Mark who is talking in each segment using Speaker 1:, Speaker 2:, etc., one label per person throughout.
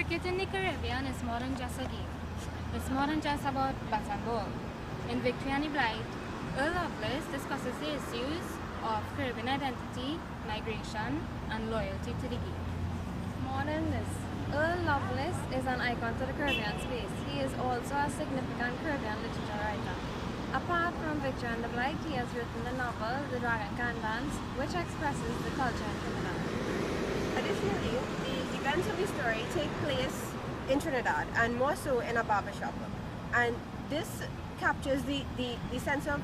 Speaker 1: Cricket in the Caribbean is more than just a game. It's more than just about bat and ball. In Victory and the Blight, Earl Lovelace discusses the issues of Caribbean identity, migration, and loyalty to the game.
Speaker 2: More than this, Earl Lovelace is an icon to the Caribbean space. He is also a significant Caribbean literature writer. Apart from Victory and the Blight, he has written the novel The Dragon Can Dance, which expresses the culture in Trinidad.
Speaker 3: Additionally, the events of the story take place in Trinidad, and more so in a barbershop. And this captures the sense of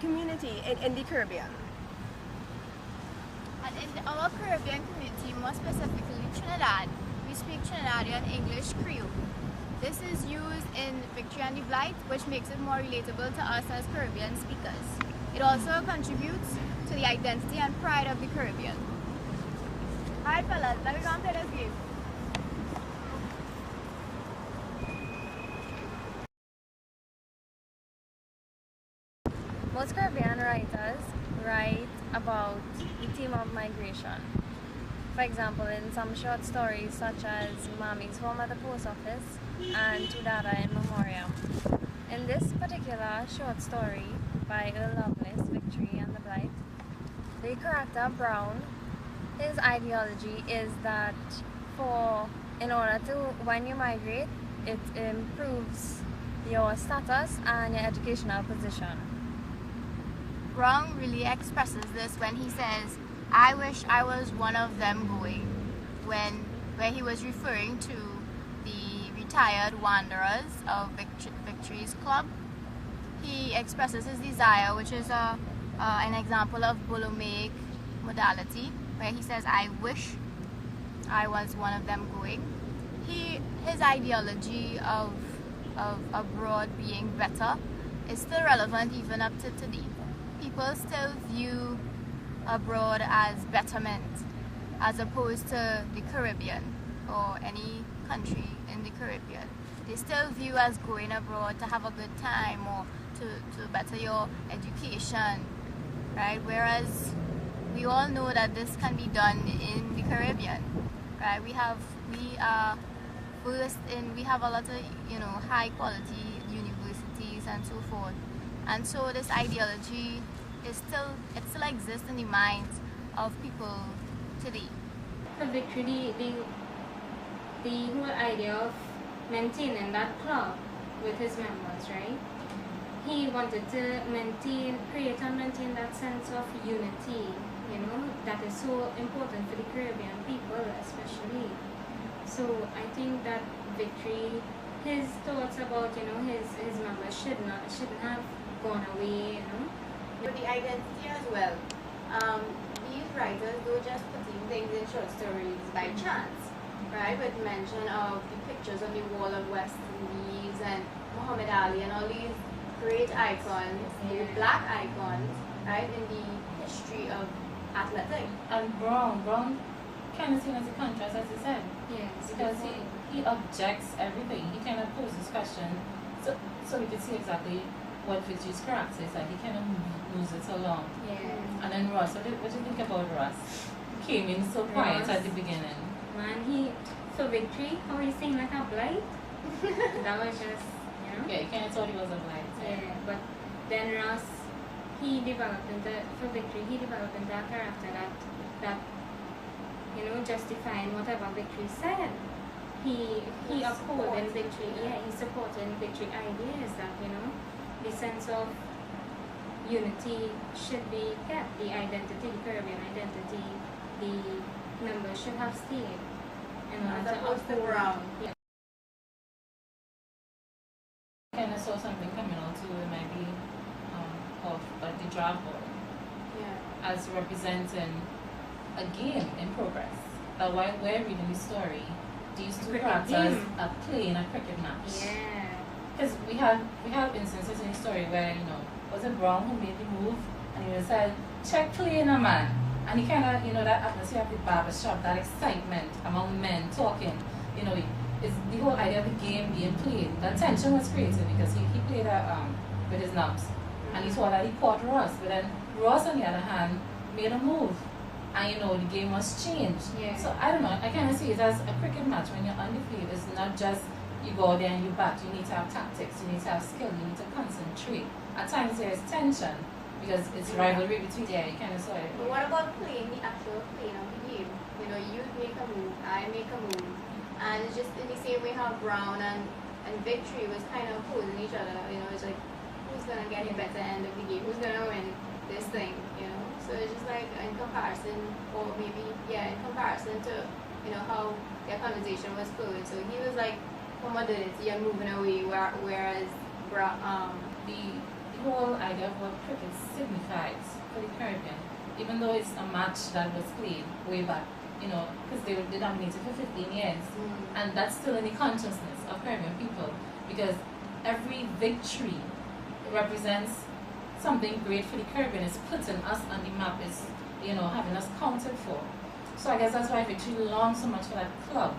Speaker 3: community in the Caribbean.
Speaker 4: And in our Caribbean community, more specifically Trinidad, we speak Trinidadian English Creole. This is used in Victory and the Blight, which makes it more relatable to us as Caribbean speakers. It also contributes to the identity and pride of the Caribbean. Alright fellas, let me go and play this game.
Speaker 2: Most Caribbean writers write about the theme of migration. For example, in some short stories such as Mommy's Home at the Post Office and To Dada in Memoriam. In this particular short story by Earl Lovelace, Victory and the Blight, the character Brown, his ideology is that when you migrate, it improves your status and your educational position.
Speaker 4: Brown really expresses this when he says, "I wish I was one of them going," where he was referring to the retired wanderers of Victory's Club. He expresses his desire, which is an example of Bolomaic modality, where he says, "I wish I was one of them going." His ideology of abroad being better is still relevant even up to today. People still view abroad as betterment as opposed to the Caribbean or any country in the Caribbean. They still view as going abroad to have a good time or to better your education, right? Whereas we all know that this can be done in the Caribbean, right? We have a lot of high quality universities and so forth, and so this ideology still exists in the minds of people today.
Speaker 1: For Victory, the whole idea of maintaining that club with his members, right? He wanted to create and maintain that sense of unity, that is so important for the Caribbean people especially. So I think that Victory, his thoughts about his members shouldn't have gone away,
Speaker 5: But the identity as well. These writers don't just putting things in short stories by chance, right? With mention of the pictures on the wall of West Indies and Muhammad Ali and all these great icons, the black icons, right, in the history of athletics.
Speaker 6: And Brown kind of seen as a contrast, as you said.
Speaker 1: Yes.
Speaker 6: Because he objects everything. He kind of poses question, so we can see exactly what Victory's character is like. He kind of moves it along.
Speaker 1: Yeah.
Speaker 6: And then Ross, what do you think about Ross? Came in so quiet at the beginning.
Speaker 1: Man, for Victory, how he sing like a blight. That was just,
Speaker 6: Yeah, he kind of thought he was a blight.
Speaker 1: Yeah, but then Ross, for Victory, he developed into a character that justifying whatever Victory said. He upholding Victory, he supporting Victory ideas that, the sense of unity should be kept, the identity, the Caribbean identity, the members should have stayed.
Speaker 5: As opposed to Brown.
Speaker 1: Yeah.
Speaker 6: Kind of saw something coming on too, it might be of like the draft board.
Speaker 5: Yeah.
Speaker 6: As representing a game in progress. While we're reading the story, these two characters are playing a cricket match.
Speaker 1: Yeah.
Speaker 6: Because we have instances in the story where, was it Brown who made the move and he said, "Check playing a man." And he kind of, that atmosphere of the barber shop, that excitement among men talking, it's the whole idea of the game being played. That tension was created because he played with his knobs. And he thought that he caught Ross. But then Ross, on the other hand, made a move. and you know the game was changed.
Speaker 1: Yeah.
Speaker 6: So I don't know. I kind of see it as a cricket match. When you're on the field, it's not just you go there and you bat. You need to have tactics. You need to have skill. You need to concentrate. At times there's tension because it's rivalry between. Yeah, you kind of saw it.
Speaker 5: But what about playing the actual playing of the game? You know, you make a move, I make a move, and it's just in the same way how Brown and Victory was kind of opposing each other. You know, it's like who's gonna get the better end of the game? Who's gonna win this thing? You know, so it's just like in comparison, or maybe in comparison to how their conversation was flowing. So he was like for modernity and moving away, whereas
Speaker 6: the whole idea of what cricket signifies for the Caribbean, even though it's a match that was played way back, because they dominated for 15 years, and that's still in the consciousness of Caribbean people, because every victory represents something great for the Caribbean. It's putting us on the map, it's having us counted for. So I guess that's why Victory longs so much for that club.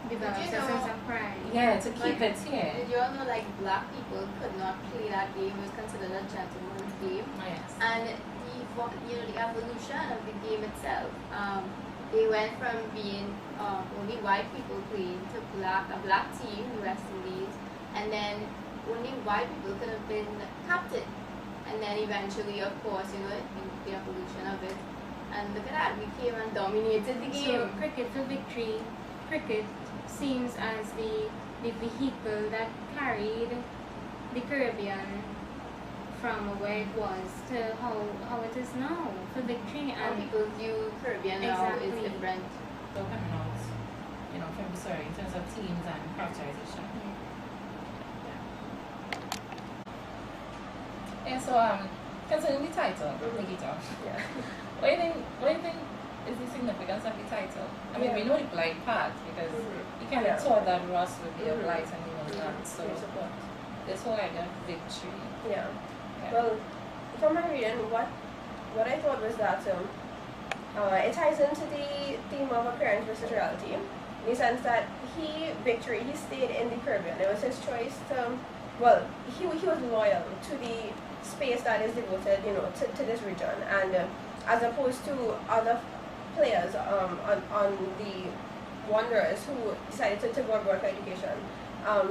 Speaker 1: Develops a sense of pride.
Speaker 6: Yeah, to keep it here.
Speaker 5: Did you all know like black people could not play that game? It was considered a gentleman's game.
Speaker 6: Oh, yes.
Speaker 5: And the evolution of the game itself, they went from being only white people playing to a black team, the West Indies, and then only white people could have been captain. And then eventually, of course, the evolution of it. And look at that, we came and dominated the game.
Speaker 1: So cricket for Victory, cricket seems as the vehicle that carried the Caribbean from where it was to how it is now for Victory,
Speaker 5: And
Speaker 1: and
Speaker 5: people view Caribbean now is
Speaker 1: Exactly.
Speaker 5: different.
Speaker 6: So coming out, in terms of teams and characterization. Yeah, so concerning the title, Nikita.
Speaker 3: Yeah.
Speaker 6: What do you think is the significance of the title? I mean, we know the blight part because he kind of thought that Ross would be a blight and he was not. So this whole idea of victory.
Speaker 3: Yeah. Well, from my reading, what I thought was that it ties into the theme of appearance versus reality, in the sense that he stayed in the Caribbean. It was his choice to, he was loyal to the space that is devoted, to this region, and as opposed to other players on the Wanderers who decided to go abroad for education.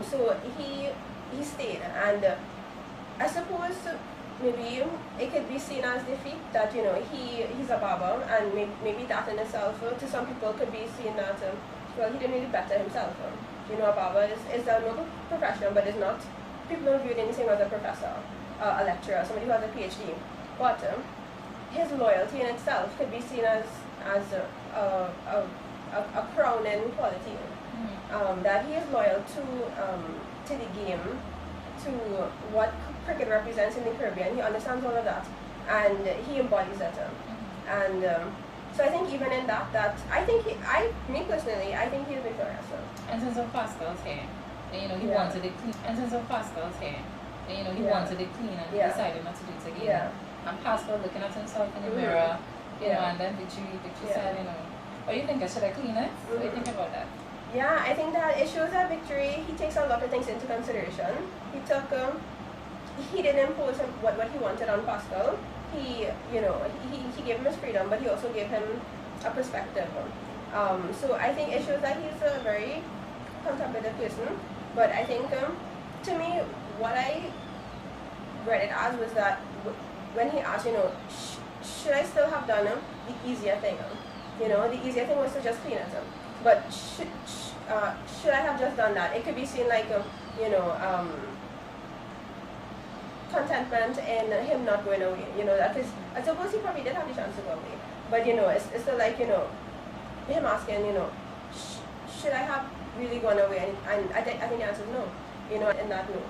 Speaker 3: So he stayed, and I suppose maybe it could be seen as defeat that he's a barber, and maybe that in itself to some people could be seen that he didn't really better himself. A barber is a noble profession, but it's not. People don't view it any same as a professor, a lecturer, somebody who has a PhD. But his loyalty in itself could be seen as a crowning quality. That he is loyal to the game, to what cricket represents in the Caribbean. He understands all of that, and he embodies it. And so I think even in that me personally, I think he is victorious.
Speaker 6: And since of Pascal's hair, and he wanted it clean. And since of Pascal's hair, and he wanted it clean, and he decided not to do it again.
Speaker 3: Yeah.
Speaker 6: And Pascal looking at himself in the mirror, and then Victory said, what do you think? Should I clean it? What do you think about that?
Speaker 3: Yeah, I think that it shows that Victory, he takes a lot of things into consideration. He took, he didn't impose what he wanted on Pascal. He gave him his freedom, but he also gave him a perspective. So I think it shows that he's a very contemplative person. But I think, to me, what I read it as was that when he asked, should I still have done the easier thing? The easier thing was to just clean it. But should I have just done that? It could be seen like, contentment in him not going away. That is, I suppose he probably did have the chance to go away. But, it's still like, him asking, should I have really gone away? And I think the answer is no, in that no.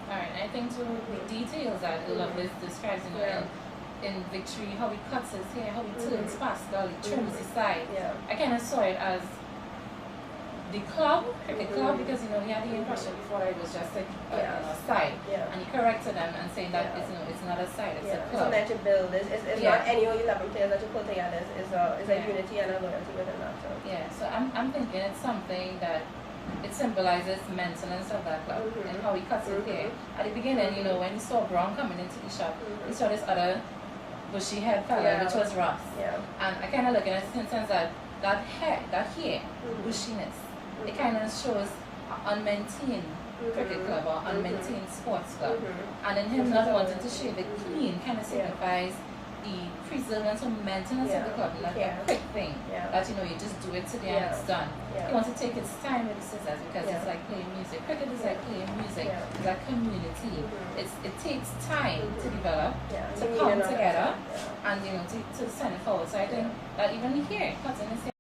Speaker 6: Alright, I think too, the details that Lovelace describes, in Victory, how he cuts his hair, how he turns Pascal, he trims his side.
Speaker 3: Yeah.
Speaker 6: I kind of saw it as the cricket club, because he had the impression before that it was just a side, and he corrected them and saying that it's not a side, it's a club.
Speaker 3: It's something that you build. It's not any 11 players that you pull together. It's a unity and a loyalty within that. So.
Speaker 6: Yeah, so I'm thinking it's something that it symbolizes maintenance of that club and how he cuts his hair. At the beginning, when he saw Brown coming into the shop, he saw this other bushy head fella,
Speaker 3: Yeah.
Speaker 6: which was Ross.
Speaker 3: Yeah.
Speaker 6: And I kind of look at it in the sense that that hair, bushiness, it kind of shows unmaintained cricket club or unmaintained sports club. And then him not wanting to shave it clean kind of signifies the preservance or maintenance of the club, not a quick thing that you just do it today and it's done. You want to take its time with the scissors because it's like playing music. Cricket is like playing music. It's like community. It takes time to develop, to come together, and to send it forward. So I think that even here, cutting is